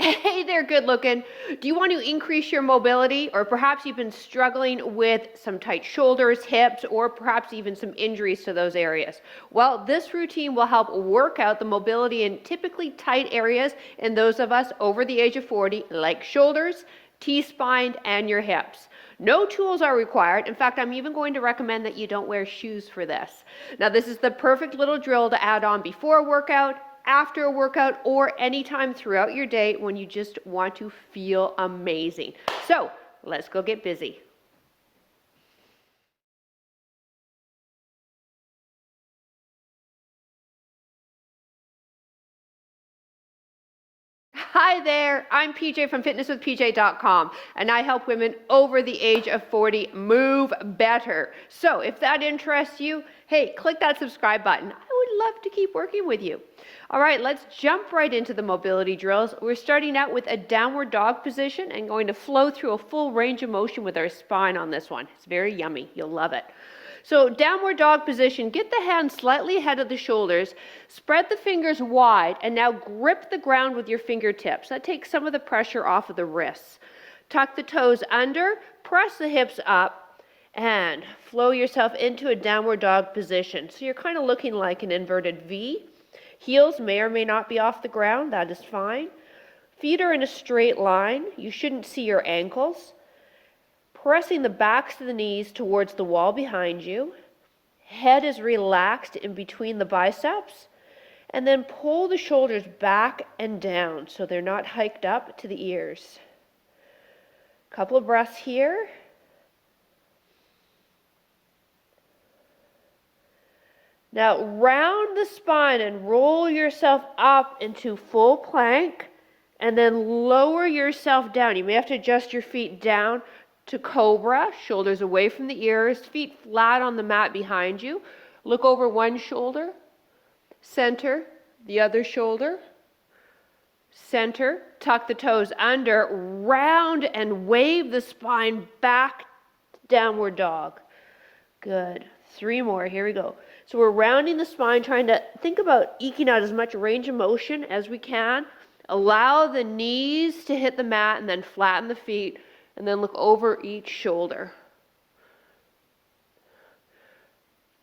Hey there, good looking. Do you want to increase your mobility, or perhaps you've been struggling with some tight shoulders, hips, or perhaps even some injuries to those areas? Well, this routine will help work out the mobility in typically tight areas in those of us over the age of 40, like shoulders, T-spine, and your hips. No tools are required. In fact, I'm even going to recommend that you don't wear shoes for this. Now, this is the perfect little drill to add on before a workout, after a workout, or anytime throughout your day when you just want to feel amazing. So let's go get busy. Hi there, I'm PJ from fitnesswithpj.com, and I help women over the age of 40 move better. So if that interests you, hey, click that subscribe button. I would love to keep working with you. All right, let's jump right into the mobility drills. We're starting out with a downward dog position and going to flow through a full range of motion with our spine on this one. It's very yummy. You'll love it. So downward dog position, get the hands slightly ahead of the shoulders, spread the fingers wide, and now grip the ground with your fingertips. That takes some of the pressure off of the wrists. Tuck the toes under, press the hips up, and flow yourself into a downward dog position. So you're kind of looking like an inverted V. Heels may or may not be off the ground, that is fine. Feet are in a straight line. You shouldn't see your ankles. Pressing the backs of the knees towards the wall behind you. Head is relaxed in between the biceps. And then pull the shoulders back and down so they're not hiked up to the ears. Couple of breaths here. Now round the spine and roll yourself up into full plank, and then lower yourself down. You may have to adjust your feet down to cobra, shoulders away from the ears, feet flat on the mat behind you. Look over one shoulder, center, the other shoulder, center, tuck the toes under, round and wave the spine back, downward dog. Good. 3 more, here we go. So we're rounding the spine, trying to think about eking out as much range of motion as we can. Allow the knees to hit the mat and then flatten the feet. And then look over each shoulder.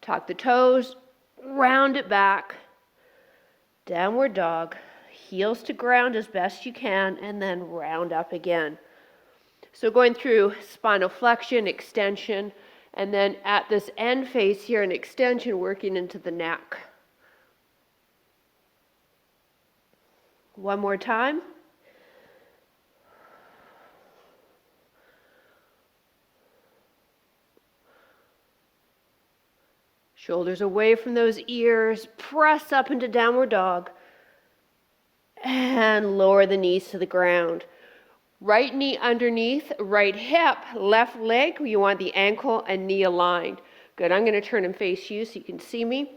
Tuck the toes, round it back. Downward dog, heels to ground as best you can, and then round up again. So going through spinal flexion, extension, and then at this end face here, an extension working into the neck. One more time. Shoulders away from those ears, press up into downward dog, and lower the knees to the ground. Right knee underneath, right hip, left leg, you want the ankle and knee aligned. Good, I'm going to turn and face you so you can see me.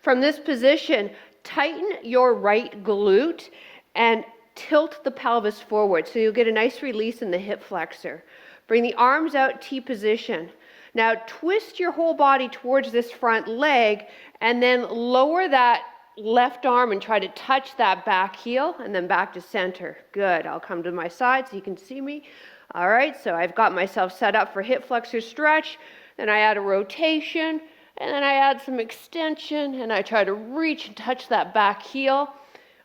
From this position, tighten your right glute and tilt the pelvis forward so you'll get a nice release in the hip flexor. Bring the arms out, T position. Now twist your whole body towards this front leg and then lower that left arm and try to touch that back heel and then back to center. Good. I'll come to my side so you can see me. All right, so I've got myself set up for hip flexor stretch. Then I add a rotation and then I add some extension and I try to reach and touch that back heel.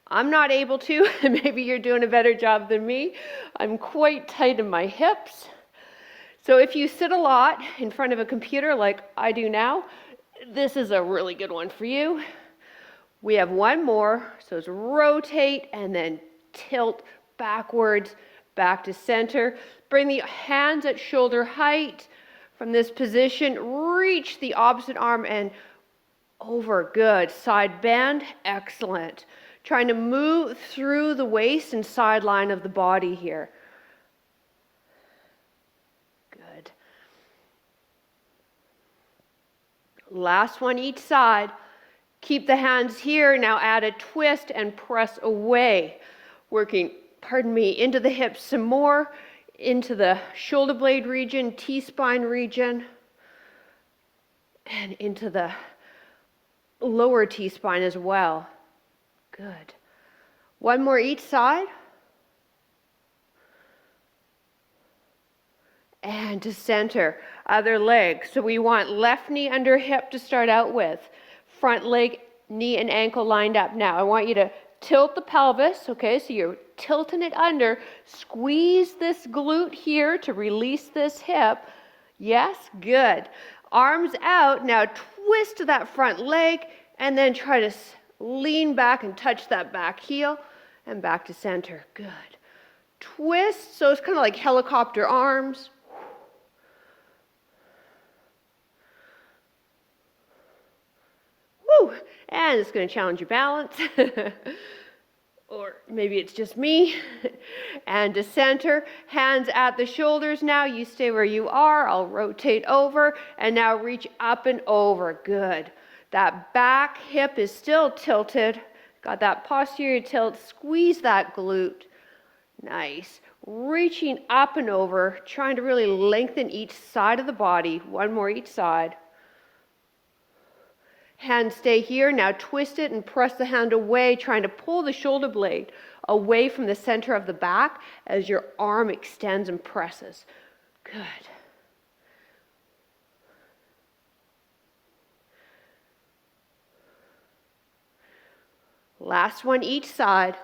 I'm not able to. Maybe you're doing a better job than me. I'm quite tight in my hips. So if you sit a lot in front of a computer like I do now, this is a really good one for you. We have one more, so it's rotate and then tilt backwards, back to center. Bring the hands at shoulder height. From this position, reach the opposite arm and over. Good. Side bend, excellent. Trying to move through the waist and sideline of the body here. Last one each side. Keep the hands here. Now add a twist and press away. Working, into the hips some more, into the shoulder blade region, T-spine region, and into the lower T-spine as well. Good. One more each side. And to center, other leg. So we want left knee under hip to start out with. Front leg, knee and ankle lined up. Now I want you to tilt the pelvis, okay? So you're tilting it under. Squeeze this glute here to release this hip. Yes, good. Arms out. Now twist that front leg and then try to lean back and touch that back heel and back to center. Good. Twist, so it's kind of like helicopter arms. Woo! And it's going to challenge your balance. Or maybe it's just me. And to center, hands at the shoulders now. You stay where you are. I'll rotate over. And now reach up and over. Good. That back hip is still tilted. Got that posterior tilt. Squeeze that glute. Nice. Reaching up and over. Trying to really lengthen each side of the body. One more each side. Hand stay here. Now twist it and press the hand away, trying to pull the shoulder blade away from the center of the back as your arm extends and presses. Good. Last one each side.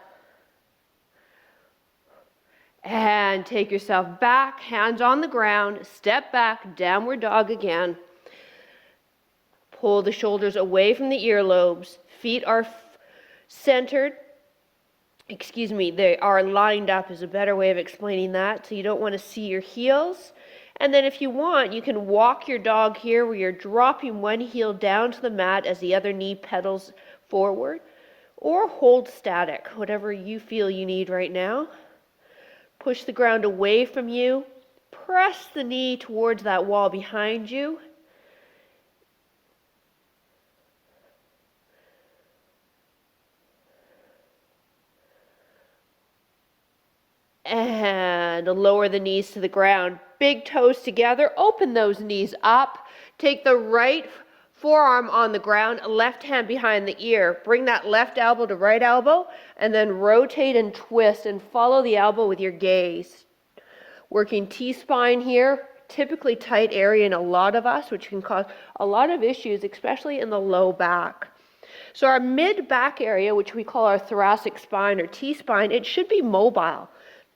And take yourself back, hands on the ground, step back, downward dog again. Pull the shoulders away from the earlobes. Feet are centered. They are lined up is a better way of explaining that. So you don't want to see your heels. And then if you want, you can walk your dog here where you're dropping one heel down to the mat as the other knee pedals forward. Or hold static, whatever you feel you need right now. Push the ground away from you. Press the knee towards that wall behind you. And lower the knees to the ground. Big toes together. Open those knees up. Take the right forearm on the ground, left hand behind the ear. Bring that left elbow to right elbow, and then rotate and twist and follow the elbow with your gaze. Working T-spine here, typically tight area in a lot of us, which can cause a lot of issues, especially in the low back. So our mid-back area, which we call our thoracic spine or T-spine, it should be mobile.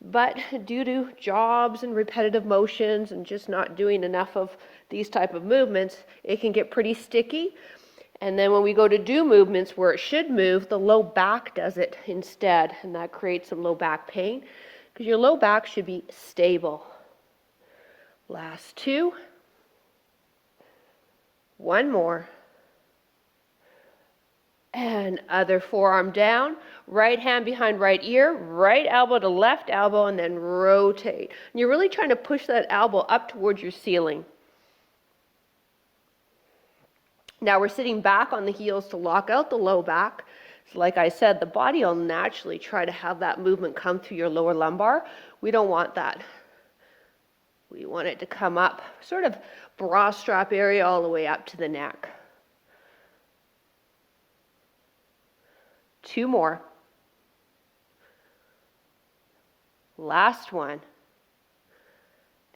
But due to jobs and repetitive motions and just not doing enough of these type of movements, it can get pretty sticky. And then when we go to do movements where it should move, the low back does it instead. And that creates some low back pain because your low back should be stable. Last two. One more. And other forearm down, right hand behind right ear, right elbow to left elbow, and then rotate. And you're really trying to push that elbow up towards your ceiling. Now we're sitting back on the heels to lock out the low back. So like I said, the body will naturally try to have that movement come through your lower lumbar. We don't want that. We want it to come up, sort of bra strap area all the way up to the neck. Two more. Last one.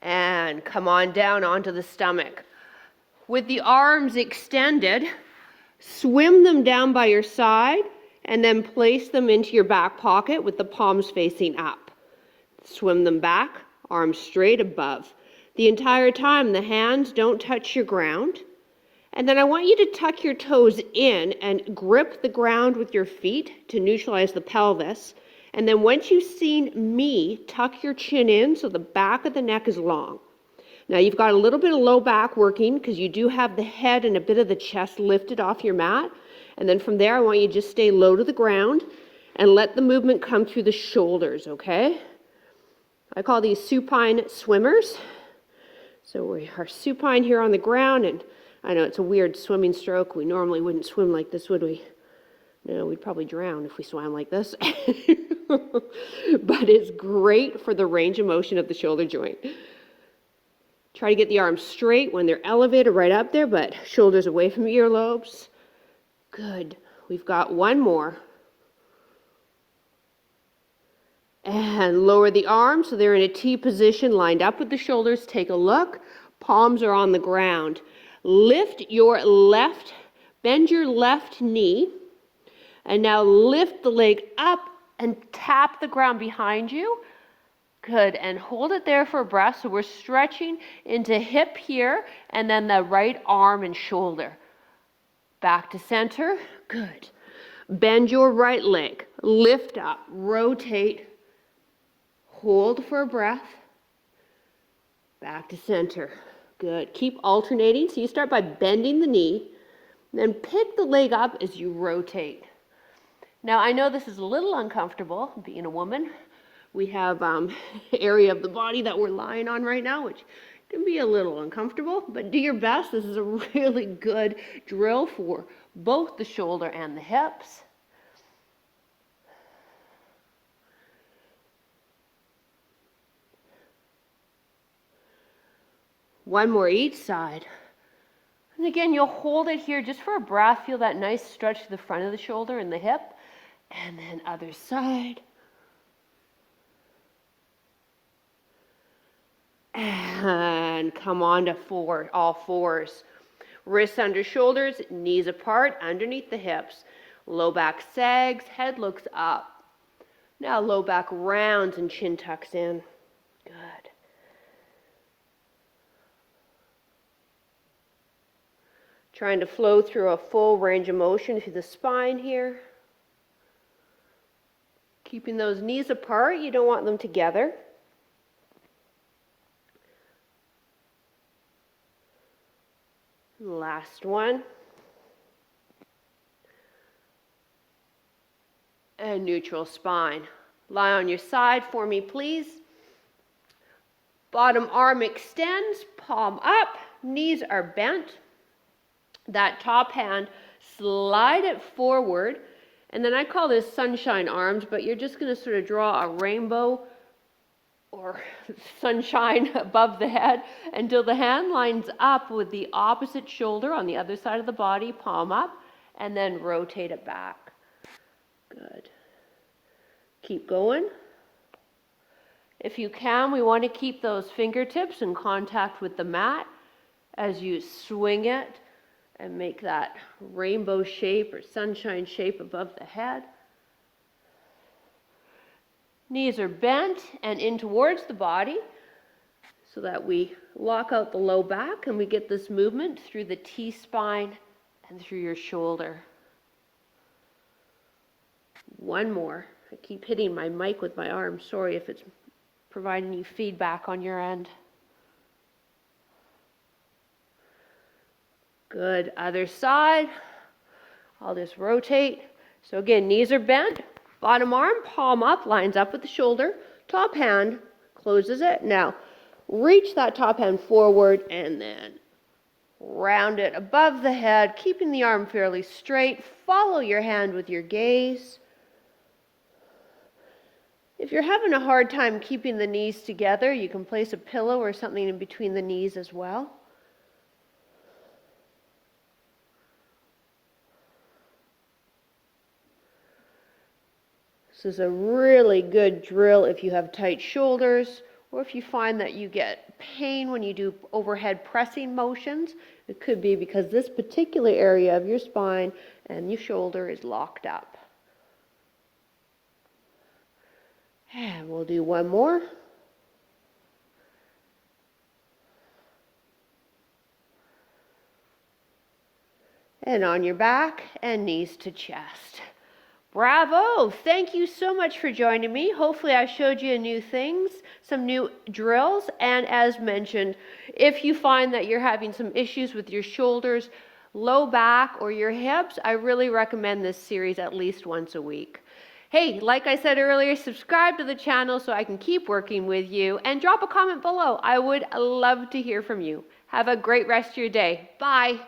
And come on down onto the stomach. With the arms extended, swim them down by your side and then place them into your back pocket with the palms facing up. Swim them back, arms straight above. The entire time the hands don't touch your ground. And then I want you to tuck your toes in and grip the ground with your feet to neutralize the pelvis. And then once you've seen me, tuck your chin in so the back of the neck is long. Now you've got a little bit of low back working because you do have the head and a bit of the chest lifted off your mat. And then from there, I want you to just stay low to the ground and let the movement come through the shoulders, okay? I call these supine swimmers. So we are supine here on the ground, and I know it's a weird swimming stroke. We normally wouldn't swim like this, would we? No, we'd probably drown if we swam like this. But it's great for the range of motion of the shoulder joint. Try to get the arms straight when they're elevated right up there, but shoulders away from earlobes. Good. We've got one more. And And lower the arms so they're in a T position, lined up with the shoulders. Take a look. Palms are on the ground. Lift your left, bend your left knee, and now lift the leg up and tap the ground behind you. Good, and hold it there for a breath. So we're stretching into hip here, and then the right arm and shoulder. Back to center. Good. Bend your right leg. Lift up, rotate, hold for a breath. Back to center. Good. Keep alternating. So you start by bending the knee, then pick the leg up as you rotate. Now I know this is a little uncomfortable, being a woman. We have area of the body that we're lying on right now, which can be a little uncomfortable, but do your best. This is a really good drill for both the shoulder and the hips. One more each side. And again, you'll hold it here just for a breath. Feel that nice stretch to the front of the shoulder and the hip. And then other side. And come on to all fours. Wrists under shoulders, knees apart, underneath the hips. Low back sags, head looks up. Now low back rounds and chin tucks in. Good. Trying to flow through a full range of motion through the spine here. Keeping those knees apart, you don't want them together. Last one. And neutral spine. Lie on your side for me, please. Bottom arm extends, palm up, knees are bent. That top hand, slide it forward. And then I call this sunshine arms, but you're just going to sort of draw a rainbow or sunshine above the head until the hand lines up with the opposite shoulder on the other side of the body, palm up, and then rotate it back. Good. Keep going. If you can, we want to keep those fingertips in contact with the mat as you swing it and make that rainbow shape or sunshine shape above the head. Knees are bent and in towards the body so that we lock out the low back and we get this movement through the T-spine and through your shoulder. One more. I keep hitting my mic with my arm. Sorry if it's providing you feedback on your end. Good. Other side. I'll just rotate. So again, knees are bent. Bottom arm, palm up, lines up with the shoulder. Top hand closes it. Now, reach that top hand forward and then round it above the head, keeping the arm fairly straight. Follow your hand with your gaze. If you're having a hard time keeping the knees together, you can place a pillow or something in between the knees as well. This is a really good drill if you have tight shoulders or if you find that you get pain when you do overhead pressing motions. It could be because this particular area of your spine and your shoulder is locked up. And we'll do one more. And on your back and knees to chest. Bravo! Thank you so much for joining me. Hopefully I showed you new things, some new drills, and as mentioned, if you find that you're having some issues with your shoulders, low back, or your hips, I really recommend this series at least once a week. Hey, like I said earlier, subscribe to the channel so I can keep working with you, and drop a comment below. I would love to hear from you. Have a great rest of your day. Bye!